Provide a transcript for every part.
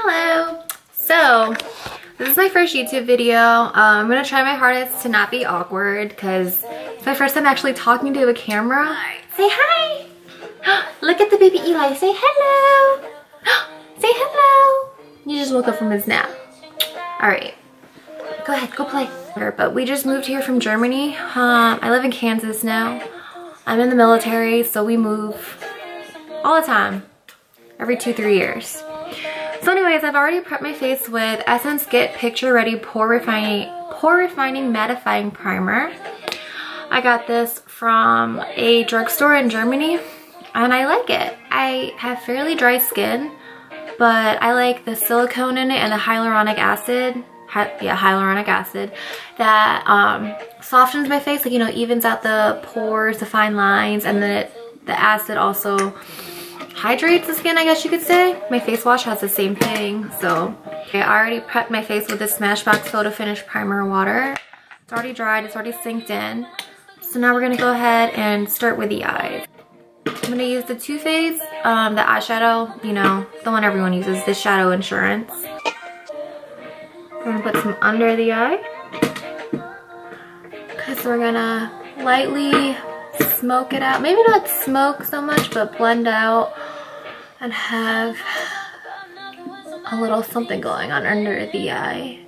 Hello! So, this is my first YouTube video. I'm gonna try my hardest to not be awkward because it's my first time actually talking to a camera. Say hi! Look at the baby Eli. Say hello! Say hello! He just woke up from his nap. Alright. Go ahead, go play. But we just moved here from Germany. I live in Kansas now. I'm in the military, so we move all the time. Every 2-3 years. So anyways, I've already prepped my face with Essence Get Picture Ready Pore Refining Mattifying Primer. I got this from a drugstore in Germany and I like it. I have fairly dry skin, but I like the silicone in it and the hyaluronic acid. Hyaluronic acid that softens my face, like, you know, evens out the pores, the fine lines, and then the acid also hydrates the skin, I guess you could say. My face wash has the same thing. So I already prepped my face with this Smashbox Photo Finish Primer water. It's already dried, it's already synced in. So now we're gonna go ahead and start with the eyes. I'm gonna use the Too Faced, the eyeshadow, you know, the one everyone uses, the Shadow Insurance. I'm gonna put some under the eye. Because we're gonna lightly smoke it out. Maybe not smoke so much, but blend out and have a little something going on under the eye.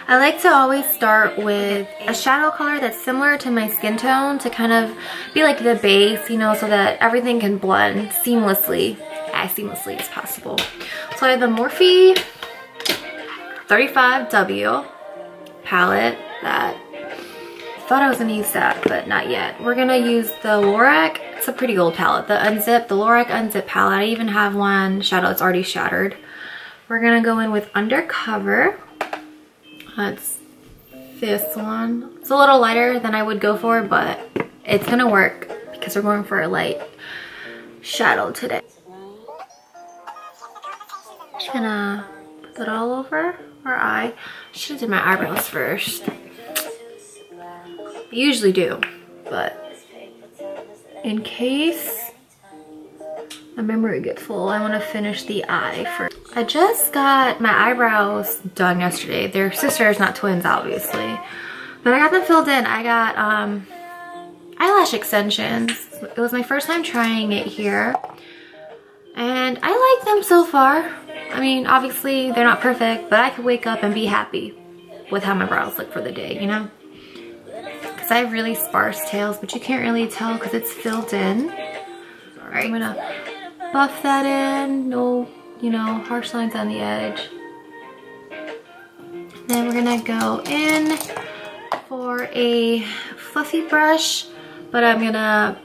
I like to always start with a shadow color that's similar to my skin tone to kind of be like the base, you know, so that everything can blend seamlessly, as seamlessly as possible. So I have the Morphe 35W palette that I thought I was gonna use that, but not yet. We're gonna use the Lorac. It's a pretty old palette. The Lorac Unzip palette. I even have one shadow. It's already shattered. We're gonna go in with Undercover. That's this one. It's a little lighter than I would go for, but it's gonna work because we're going for a light shadow today. Just gonna put it all over our eye. Should have did my eyebrows first. I usually do, but in case my memory gets full, I want to finish the eye first. I just got my eyebrows done yesterday. They're sisters, not twins, obviously, but I got them filled in. I got eyelash extensions. It was my first time trying it here, and I like them so far. I mean, obviously they're not perfect, but I could wake up and be happy with how my brows look for the day, you know? Because I have really sparse tails, but you can't really tell because it's filled in. All right, I'm gonna buff that in. No, you know, harsh lines on the edge. Then we're gonna go in for a fluffy brush, but I'm gonna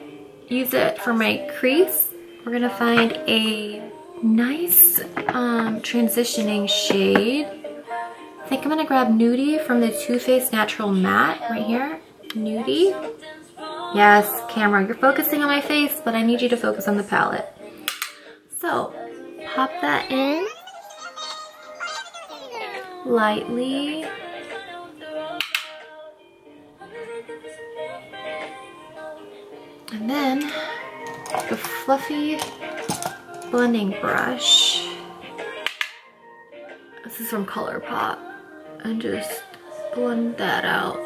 use it for my crease. We're gonna find a nice transitioning shade. I think I'm gonna grab Nudie from the Too Faced Natural Matte right here. Nudie. Yes, camera, you're focusing on my face, but I need you to focus on the palette. So, pop that in lightly. And then the fluffy blending brush. This is from ColourPop, and just blend that out.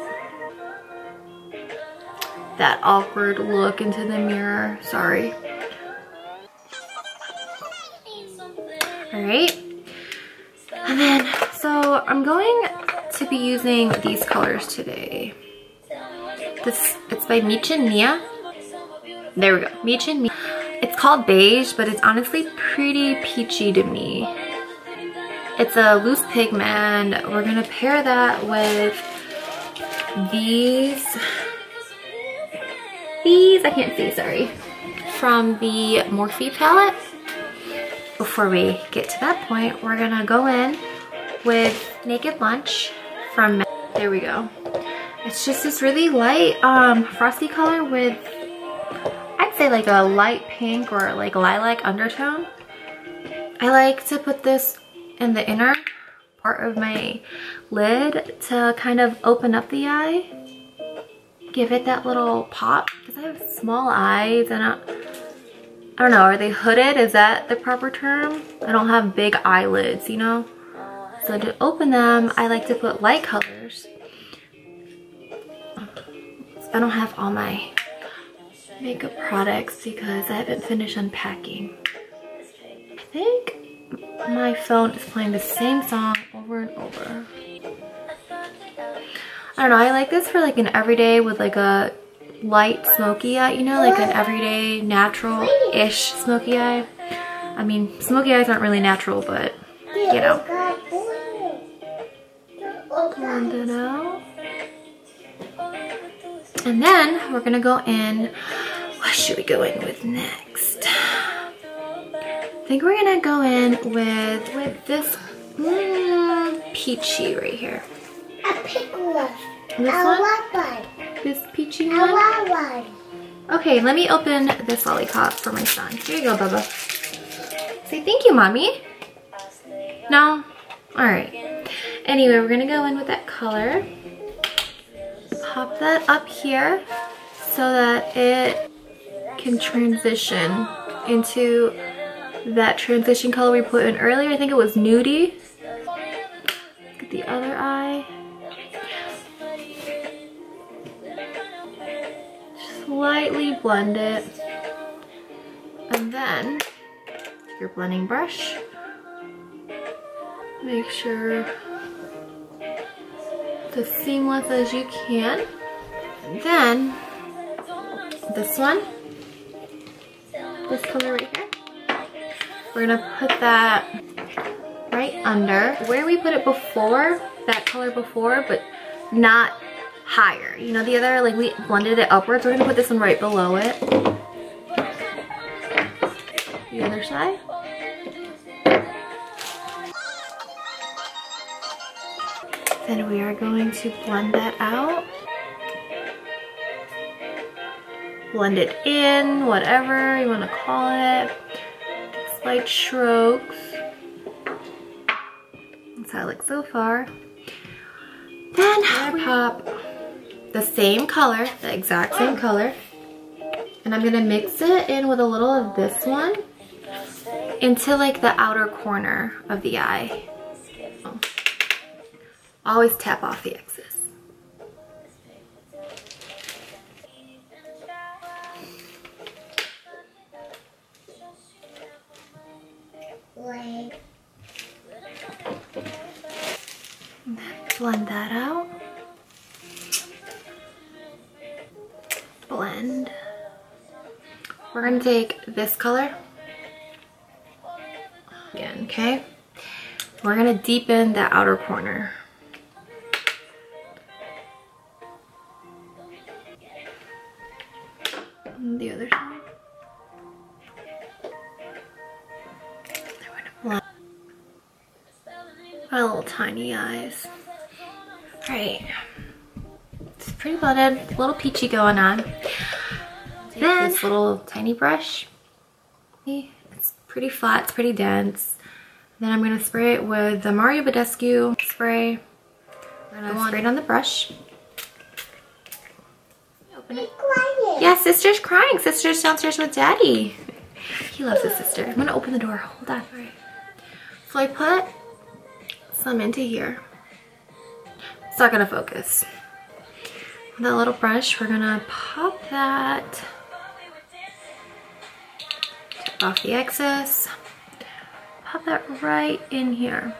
That awkward look into the mirror, sorry. All right, and then, so I'm going to be using these colors today. It's by Michin Mia. There we go, Michin Mia. It's called beige, but it's honestly pretty peachy to me. It's a loose pigment. We're gonna pair that with these, I can't see, sorry, from the Morphe palette. Before we get to that point, we're gonna go in with Naked Lunch from, there we go. It's just this really light frosty color with, I'd say like a light pink or like lilac undertone. I like to put this in the inner part of my lid to kind of open up the eye, give it that little pop, because I have small eyes and I don't know, are they hooded? Is that the proper term? I don't have big eyelids, you know? So to open them, I like to put light colors. I don't have all my makeup products because I haven't finished unpacking. I think my phone is playing the same song over and over. I don't know, I like this for like an everyday with like a light smoky eye, you know, like an everyday natural-ish smoky eye. I mean, smoky eyes aren't really natural, but you know. Blend it out. And then we're gonna go in, what should we go in with next? I think we're gonna go in with this peachy right here. A pink one. This one? This peachy one? Okay, let me open this lollipop for my son. Here you go, Bubba. Say thank you, Mommy. No? Alright. Anyway, we're gonna go in with that color. Pop that up here so that it can transition into that transition color we put in earlier. I think it was nudie. Look at the other eye. Slightly blend it. And then your blending brush. Make sure it's as seamless as you can. And then this one, this color right here, we're gonna put that right under where we put it before, that color before, but not higher. You know, the other, like we blended it upwards. We're gonna put this one right below it. The other side. Then we are going to blend that out. Blend it in, whatever you want to call it. Slight strokes. That's how it looks so far. Then I pop the same color, the exact same color. And I'm gonna mix it in with a little of this one into like the outer corner of the eye. Always tap off the excess. Blend that out. Blend. We're gonna take this color again, okay? We're gonna deepen the outer corner. And the other side. Blend. My little tiny eyes. Alright. It's pretty blended, a little peachy going on. Then this little tiny brush. It's pretty flat, it's pretty dense. Then I'm gonna spray it with the Mario Badescu spray. I'm gonna spray it on the brush. Open it. Yeah, sister's crying. Sister's downstairs with daddy. He loves his sister. I'm gonna open the door. Hold on. All right. So I put some into here. It's not gonna focus. With that little brush, we're gonna pop that. Take off the excess. Pop that right in here.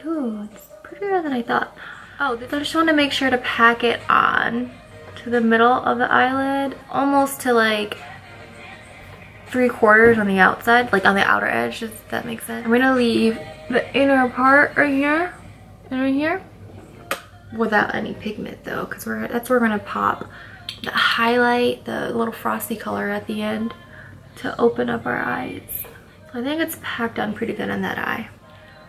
Ooh, it's prettier than I thought. Oh, I just want to make sure to pack it on to the middle of the eyelid, almost to like 3/4 on the outside, like on the outer edge, does that make sense? I'm gonna leave the inner part right here and right here without any pigment though, because that's where we're gonna pop the highlight, the little frosty color at the end to open up our eyes. So I think it's packed on pretty good on that eye.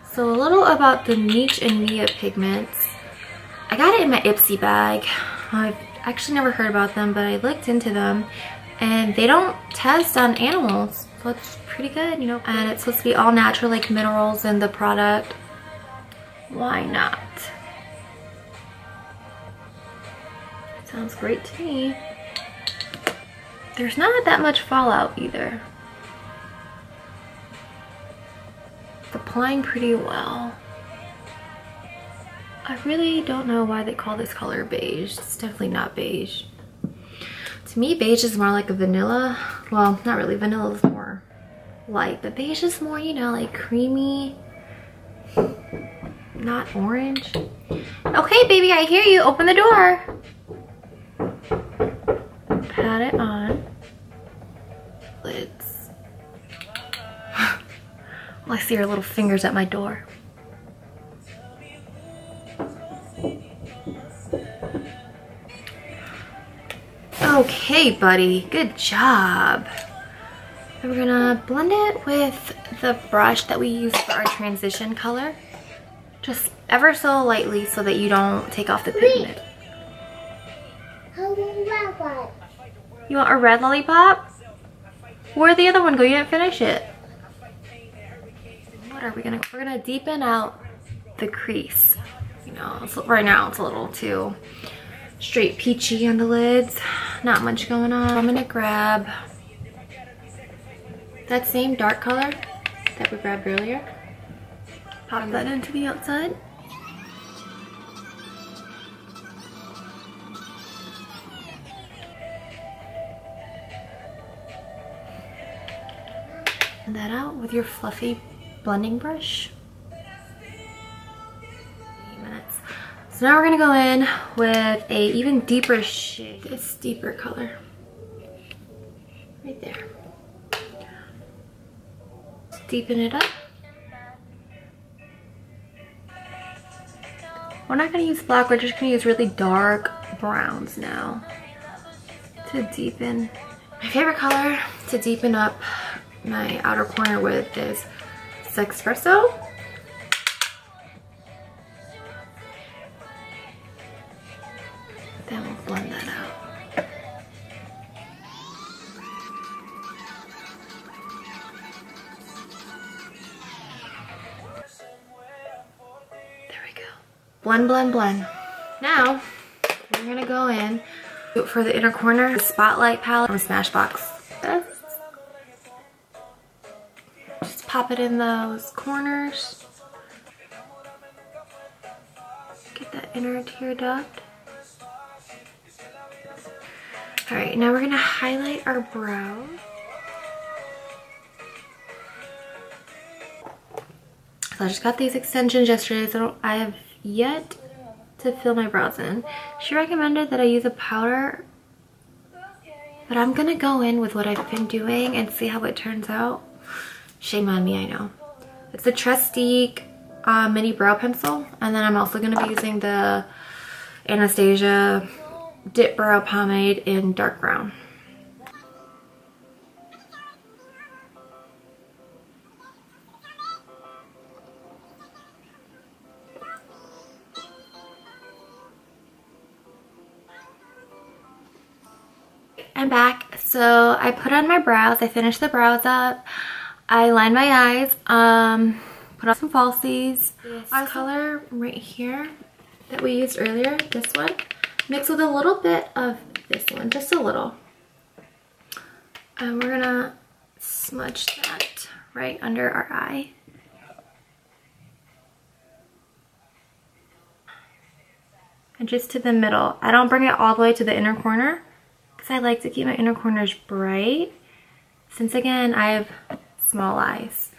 So a little about the Niche and Mia pigments. I got it in my Ipsy bag. I've actually never heard about them, but I looked into them and they don't test on animals. So it's pretty good, you know. And it's supposed to be all natural, like minerals in the product. Why not? Sounds great to me. There's not that much fallout either. It's applying pretty well. I really don't know why they call this color beige. It's definitely not beige. To me, beige is more like a vanilla. Well, not really. Vanilla is more light, but beige is more, you know, like creamy, not orange. Okay, baby, I hear you. Open the door. Pat it on. Lids. Well, I see her little fingers at my door. Okay, buddy, good job. And we're gonna blend it with the brush that we use for our transition color. Just ever so lightly so that you don't take off the pigment. You want a red lollipop? Where'd the other one go? You didn't finish it. What are we gonna, we're gonna deepen out the crease. You know, so right now it's a little too straight peachy on the lids. Not much going on. I'm gonna grab that same dark color that we grabbed earlier. Pop that into the outside. Blend that out with your fluffy blending brush. So now we're gonna go in with a even deeper shade, this deeper color. Right there. Deepen it up. We're not gonna use black, we're just gonna use really dark browns now to deepen. My favorite color to deepen up my outer corner with is Espresso. Then we'll blend that out. There we go. Blend, blend, blend. Now, we're gonna go in for the inner corner, the Spotlight palette from Smashbox. Just pop it in those corners. Get that inner tear duct. All right, now we're gonna highlight our brows. So I just got these extensions yesterday, so I have yet to fill my brows in. She recommended that I use a powder, but I'm gonna go in with what I've been doing and see how it turns out. Shame on me, I know. It's the Trestique mini brow pencil, and then I'm also gonna be using the Anastasia Dip Brow Pomade in dark brown. I'm back. So I put on my brows. I finished the brows up. I lined my eyes. Put on some falsies. This color right here that we used earlier, this one, mixed with a little bit of this one, just a little. And we're gonna smudge that right under our eye. And just to the middle. I don't bring it all the way to the inner corner because I like to keep my inner corners bright. Since again, I have small eyes.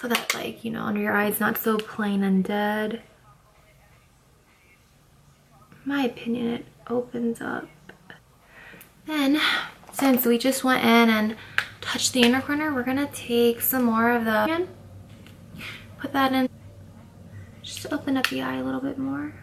So that, like, you know, under your eyes not so plain and dead. In my opinion, it opens up. Then, since we just went in and touched the inner corner, we're gonna take some more of the, put that in, just to open up the eye a little bit more.